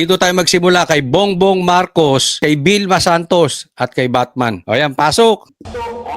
Dito tayo magsimula kay Bongbong Marcos, kay Vilma Santos at kay Batman. O yan, pasok!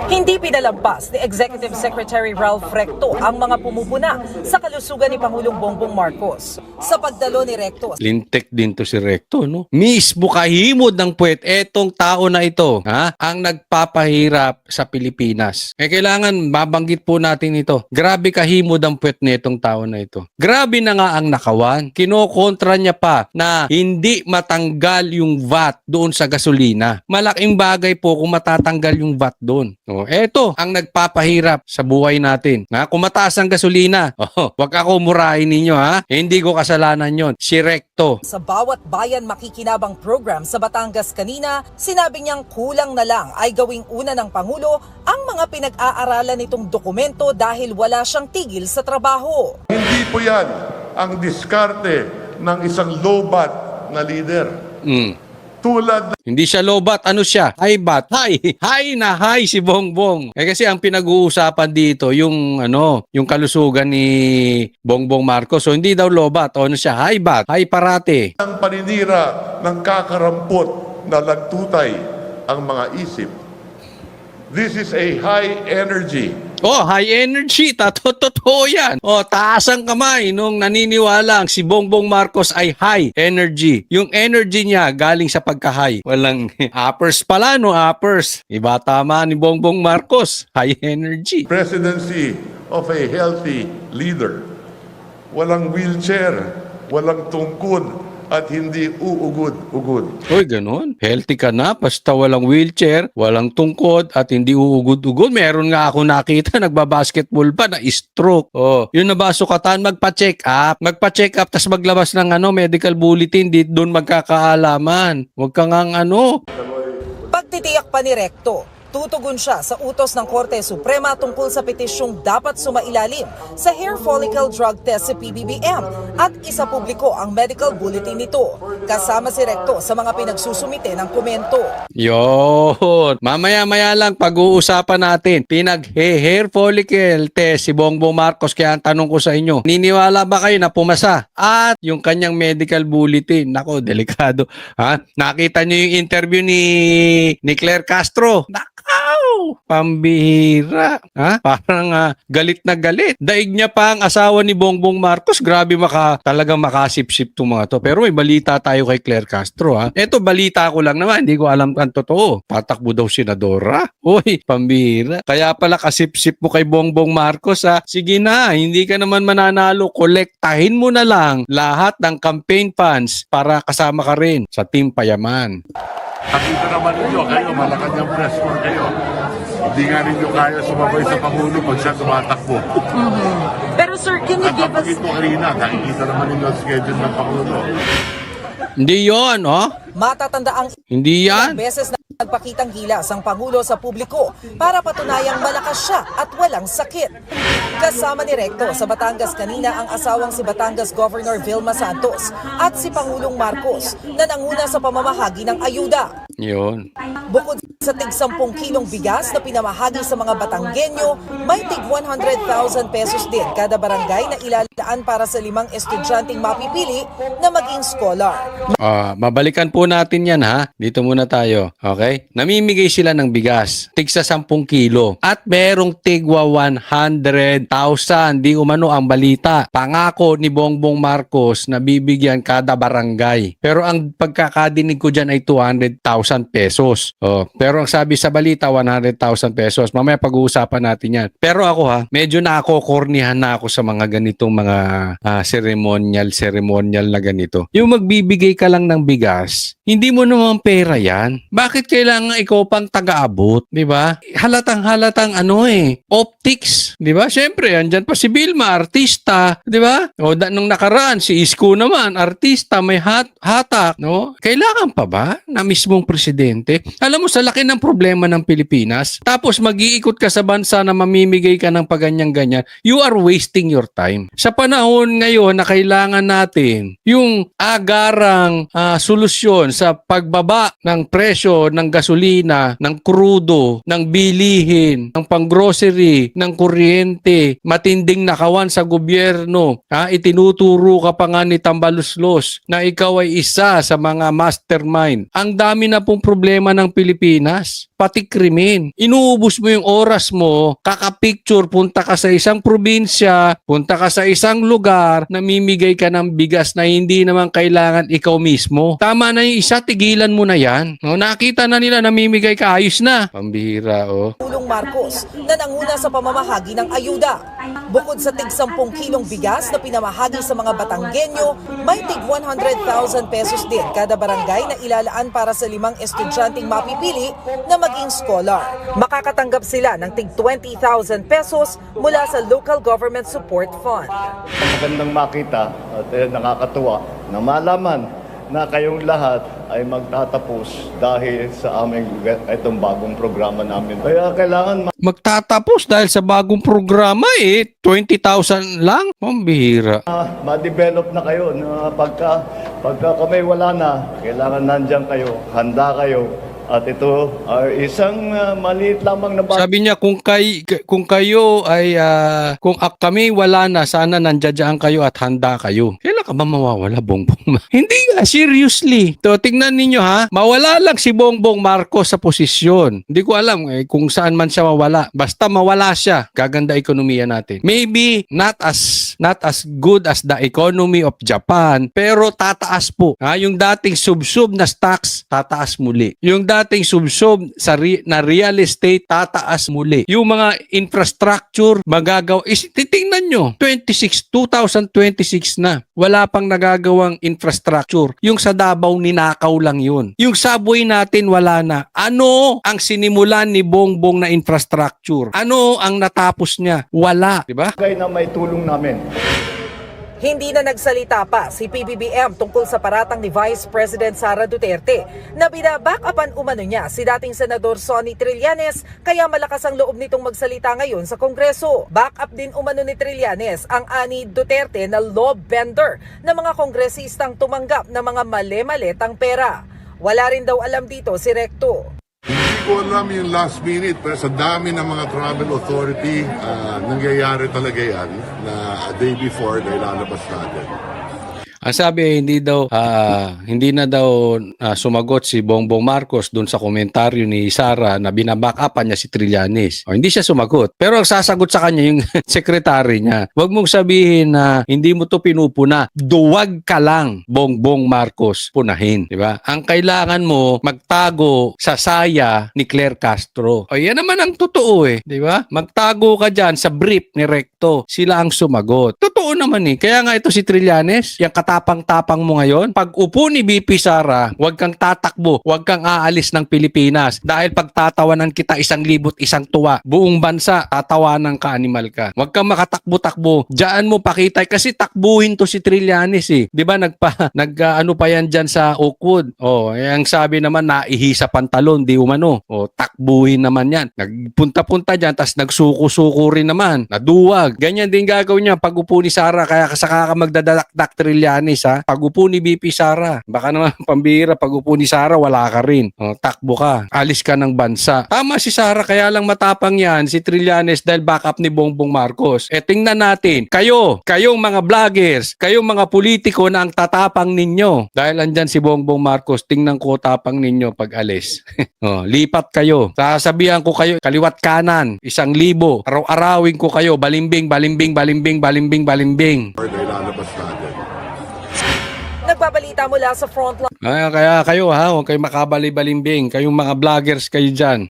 Hindi pinalampas ni Executive Secretary Ralph Recto ang mga pumupuna sa kalusugan ni Pangulong Bongbong Marcos. Sa pagdalo ni Recto, Lintek din to si Recto, no? Mismo kahimod ng puwet, etong tao na ito, ang nagpapahirap sa Pilipinas. Kailangan mabanggit po natin ito. Grabe kahimod ang puwet nitong tao na ito. Grabe na nga ang nakawan. Kinokontra niya pa na hindi matanggal yung VAT doon sa gasolina. Malaking bagay po kung matatanggal yung VAT doon. O, eto ang nagpapahirap sa buhay natin. Kung mataas ang gasolina, wag ako murahin ninyo Hindi ko kasalanan yon. Si Recto. sa bawat bayan makikinabang program sa Batangas kanina, sinabi niyang kulang na lang ay gawing una ng Pangulo ang mga pinag-aaralan nitong dokumento dahil wala siyang tigil sa trabaho. Hindi po yan ang diskarte ng isang low-bat na leader. Tulad Hindi siya lobat, ano siya? High bat. High na high si Bongbong. Kasi ang pinag-uusapan dito yung yung kalusugan ni Bongbong Marcos. So hindi daw lobat, ano siya? High bat, high parate. ng paninira ng kakarampot na lagtutay ang mga isip. This is a high energy. High energy. Totoo yan. Taas ang kamay nung naniniwala si Bongbong Marcos ay high energy. Yung energy niya galing sa pagka-high. Walang uppers pala, no? Uppers. Iba tama ni Bongbong Marcos. High energy. Presidency of a healthy leader. Walang wheelchair, walang tungkod, at hindi uugod-ugod. Uy, ganun. Healthy ka na, basta walang wheelchair, walang tungkod, at hindi uugod-ugod. Meron nga ako nakita, nagbabasketball pa, na stroke. Yun na ba, sukatan, magpa-check up. Magpa-check up, tas maglabas ng medical bulletin, di doon magkakaalaman. Huwag ka ngang Pagtitiyak pa ni Recto, tutugon siya sa utos ng Korte Suprema tungkol sa petisyong dapat sumailalim sa hair follicle drug test sa PBBM at isapubliko ang medical bulletin nito. Kasama si Recto sa mga pinagsusumite ng komento. Yun. Mamaya-maya lang pag-uusapan natin. Pinag-hair follicle test si Bongbong Marcos. Kaya ang tanong ko sa inyo, niniwala ba kayo na pumasa? At yung kanyang medical bulletin, nako, delikado. Nakita niyo yung interview ni Claire Castro? Pambihira. Parang galit na galit. Daig niya pa ang asawa ni Bongbong Marcos. Grabe talagang makasipsip itong mga to. Pero may balita tayo kay Claire Castro. Ito balita ko lang naman. Hindi ko alam ang totoo. Patakbo daw senadora. Uy, pambihira. Kaya pala kasipsip mo kay Bongbong Marcos. Sige na, hindi ka naman mananalo. Kolektahin mo na lang lahat ng campaign funds para kasama ka rin sa Team Payaman. Nakita naman ninyo, kayo, Malacanang press corps kayo. Hindi nga ninyo kaya sumabay sa Pangulo pag siya tumatakbo. Pero sir, can you At kapagit mo kanina, nakikita naman ninyo ang schedule ng Pangulo. Hindi yon, Matatanda ang Hindi yan. ilang beses na nagpakitang gilas ang Pangulo sa publiko para patunayang malakas siya at walang sakit. Kasama ni Recto sa Batangas kanina ang asawang si Batangas Governor Vilma Santos at si Pangulong Marcos na nanguna sa pamamahagi ng ayuda. Yun. Bukod sa tig 10 kilong bigas na pinamahagi sa mga Batanggenyo, may tig 100,000 pesos din kada barangay na ilalaan para sa 5 estudyanteng mapipili na maging scholar. Mabalikan po natin yan Dito muna tayo. Okay? Namimigay sila ng bigas. Tigsa 10 kilo. At merong tigwa 100,000. Di umano ang balita. Pangako ni Bongbong Marcos na bibigyan kada barangay. Pero ang pagkakadinig ko dyan ay 200,000 pesos. Pero ang sabi sa balita 100,000 pesos. Mamaya pag-uusapan natin yan. Pero ako medyo nakokornihan na ako sa mga ganitong mga ceremonial na ganito. Yung magbibigay ka lang ng bigas, hindi mo naman pera yan. Bakit kailangan ikaw pang taga-abot? Di ba? Halatang optics. Di ba? Siyempre, andyan pa si Vilma, artista. Di ba? Nung nakaraan, si Isko naman, artista, may hatak. No? Kailangan pa ba na mismong presidente. Alam mo, sa laki ng problema ng Pilipinas, tapos mag-iikot ka sa bansa na mamimigay ka ng paganyan-ganyan, you are wasting your time. Sa panahon ngayon na kailangan natin yung agarang solusyon sa pagbaba ng presyo ng gasolina, ng krudo, ng bilihin, ng panggrocery, ng kuryente, matinding nakawan sa gobyerno, itinuturo ka pa nga ni Tambaluslos na ikaw ay isa sa mga mastermind. Ang dami na pong problema ng Pilipinas, pati krimen. Inuubos mo yung oras mo, kakapicture, punta ka sa isang probinsya, punta ka sa isang lugar, namimigay ka ng bigas na hindi naman kailangan ikaw mismo. Tama na yung isa, tigilan mo na yan. No, nakita na nila namimigay ka, ayos na. Pambihira, oh. Pulong Marcos na nanguna sa pamamahagi ng ayuda. Bukod sa tig 10 kilong bigas na pinamahagi sa mga Batanggenyo, may tig 100,000 pesos din kada barangay na ilalaan para sa 5 estudyanteng mapipili na maging scholar. Makakatanggap sila ng tig 20,000 pesos mula sa Local Government Support Fund. Magandang makita at nakakatuwa na malaman na kayong lahat ay magtatapos dahil sa aming itong bagong programa namin. Kaya kailangan Magtatapos dahil sa bagong programa 20,000 lang. Pambihira. ma-develop na kayo na pagka kami wala na, kailangan nandiyan kayo, handa kayo. At ito ay isang maliit lamang na Sabi niya kung kayo ay kung kami wala na, sana nandiyan kayo at handa kayo. Kailan ka ba mawawala, Bongbong? Hindi nga, seriously. To, tingnan ninyo ha, mawala lang si Bongbong Marcos sa posisyon. Hindi ko alam kung saan man siya mawala. Basta mawala siya, gaganda ekonomiya natin. Maybe not as good as the economy of Japan, pero tataas po. Yung dating sub-sub na stocks, tataas muli. Yung dating sub-sub na real estate, tataas muli. Yung mga infrastructure, magagawa. Titingnan nyo, 2026 na. Wala pang nagagawang infrastructure. Yung sa Davao, ninakaw lang yun. Yung subway natin, wala na. Ano ang sinimulan ni Bongbong na infrastructure? Ano ang natapos niya? Wala. Diba? bagay na may tulong namin. Hindi na nagsalita pa si PBBM tungkol sa paratang ni Vice President Sara Duterte na binabackupan umano niya si dating Senador Sonny Trillanes kaya malakas ang loob nitong magsalita ngayon sa Kongreso. Backup din umano ni Trillanes ang ani Duterte na law bender na mga kongresistang tumanggap ng mga mali-malitang pera. Wala rin daw alam dito si Recto. Hindi ko alam yung last minute, pero sa dami ng mga travel authority, nangyayari talaga yan na a day before na ilalabas natin. Ang sabi hindi na daw sumagot si Bongbong Marcos doon sa komentaryo ni Sara na binabackupan niya si Trillanes. Hindi siya sumagot. Pero ang sasagot sa kanya yung sekretary niya. Huwag mong sabihin na hindi mo to pinupuna. Duwag ka lang, Bongbong Marcos, punahin. Diba? Ang kailangan mo magtago sa saya ni Claire Castro. Yan naman ang totoo Diba? Magtago ka dyan sa brief ni Recto. Sila ang sumagot. Totoo naman Kaya nga ito si Trillanes, yung katapang-tapang mo ngayon, pag upo ni BP Sara, huwag kang tatakbo, huwag kang aalis ng Pilipinas dahil pagtatawanan kita 1,000 isang tuwa. Buong bansa, tatawanan ka, animal ka. Huwag kang makatakbo-takbo. Diyan mo pakita kasi takbuhin to si Trillanes Di ba ano pa yan dyan sa Oakwood? Ang sabi naman naihi sa pantalon, di umano. Takbuhin naman yan. Nagpunta-punta dyan, tas nagsuko-suko rin naman. Naduwag. Ganyan din gagawin niya pag upo ni Sara, kaya saka ka magdadadak Trillanes Pag upo ni BP Sara, baka naman pambira, pag upo ni Sara, wala ka rin. Takbo ka. Alis ka ng bansa. Tama si Sara, kaya lang matapang yan si Trillanes dahil backup ni Bongbong Marcos. Tingnan natin, kayong mga vloggers, kayong mga politiko na ang tatapang ninyo. Dahil andyan si Bongbong Marcos, tingnan ko tapang ninyo pag alis. Lipat kayo. Sasabihan ko kayo, kaliwat kanan, 1,000. Araw-arawin ko kayo, balimbing, balimbing, balimbing, balimbing, balimbing. Or na ilalabas natin. Nagbabalita mula sa frontline. Kaya kayo huwag kayo makabali-balimbing. Kayong mga vloggers kayo dyan.